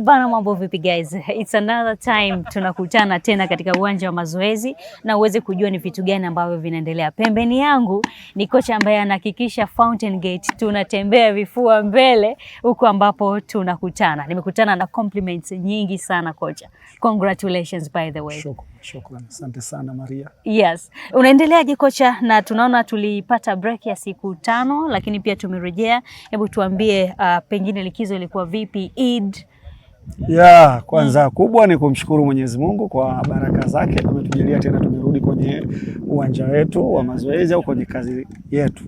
Bana, mambo vipi guys? It's another time tunakutana tena katika uwanja wa mazoezi na uweze kujua ni vitu gani ambavyo vinaendelea. Pembeni yangu ni kocha ambaye anahakikisha Fountain Gate tunatembea vifua mbele huko ambapo tunakutana. Nimekutana na compliments nyingi sana kocha. Congratulations by the way. Shukrani. Asante sana Maria. Yes. Unaendeleaje kocha? Na tunaona tulipata break ya siku 5 lakini pia tumerejea. Hebu tuambie pengine likizo ilikuwa vipi? Eid Kwanza kubwa ni kumshukuru Mwenyezi Mungu kwa baraka zake, ametujalia tena tumerudi kwenye uwanja wetu wa mazoezi au kwenye kazi yetu.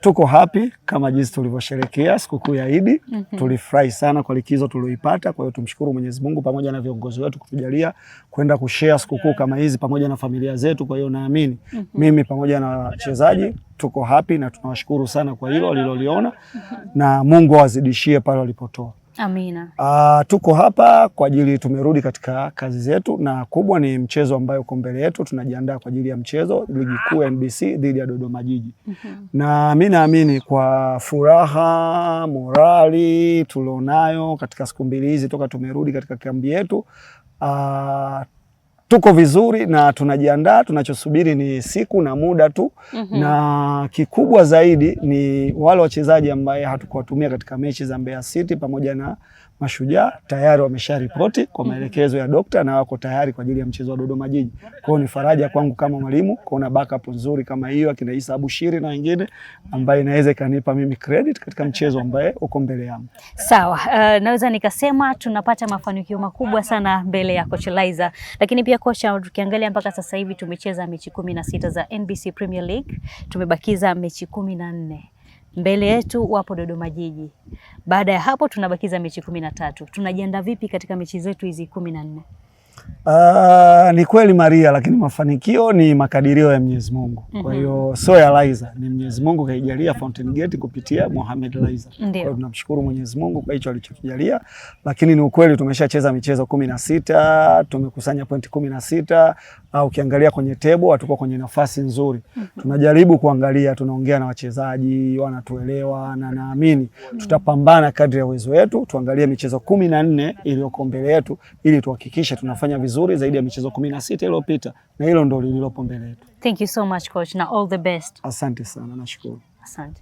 Tuko happy kama jinsi tulivyosherehekea sikukuu ya Eid. Tulifurahi sana kwa likizo tulioipata, kwa hiyo tumshukuru Mwenyezi Mungu pamoja na viongozi wetu kutujalia kwenda kushare sikukuu kama hizi pamoja na familia zetu. Kwa hiyo naamini mimi pamoja na wachezaji tuko happy na tunawashukuru sana kwa hilo waliloliona na Mungu awazidishie pale walipotoa. Amina. Tuko hapa kwa ajili tumerudi katika kazi zetu, na kubwa ni mchezo ambayo uko mbele yetu. Tunajiandaa kwa ajili ya mchezo ligi kuu ya NBC dhidi ya Dodoma Jiji. Na mimi naamini kwa furaha, morali tulionayo katika siku mbili hizi toka tumerudi katika kambi yetu, tuko vizuri na tunajiandaa. Tunachosubiri ni siku na muda tu. Na kikubwa zaidi ni wale wachezaji ambaye hatukuwatumia katika mechi za Mbeya City pamoja na Mashujaa, tayari wamesharipoti kwa maelekezo ya dokta na wako tayari kwa ajili ya mchezo wa Dodoma Jiji. Kwa hiyo ni faraja kwangu kama mwalimu kuona backup nzuri kama hiyo akina Isa Abushiri na wengine ambaye inaweza kanipa mimi credit katika mchezo ambaye uko mbele yangu. Sawa, naweza nikasema tunapata mafanikio makubwa sana mbele ya Coach Laizer. Lakini pia kocha, tukiangalia mpaka sasa hivi tumecheza mechi 16 za NBC Premier League, tumebakiza mechi 14. Mbele yetu wapo Dodoma Jiji. Baada ya hapo tunabakiza mechi 13. Tunajiandaa vipi katika mechi zetu hizi 14? Ni kweli Maria, lakini mafanikio ni makadirio ya Mwenyezi Mungu. Kwa hiyo sio ya Laizer, ni Mwenyezi Mungu kaijalia Fountain Gate kupitia Mohamed Laizer. Kwa hiyo tunamshukuru Mwenyezi Mungu kwa hicho alichokijalia, lakini ni ukweli tumeshacheza michezo 16, tumekusanya pointi 16. Ukiangalia kwenye table hatuko kwenye nafasi nzuri. Tunajaribu kuangalia, tunaongea na wachezaji, wanatuelewa na naamini tutapambana kadri ya uwezo wetu. Tuangalie michezo 14 iliyoko mbele yetu ili tuhakikishe tunafanya vizuri zaidi ya michezo 16 iliyopita, na hilo ndio lililopo mbele yetu. Thank you so much coach, na all the best. Asante sana, nashukuru. Asante.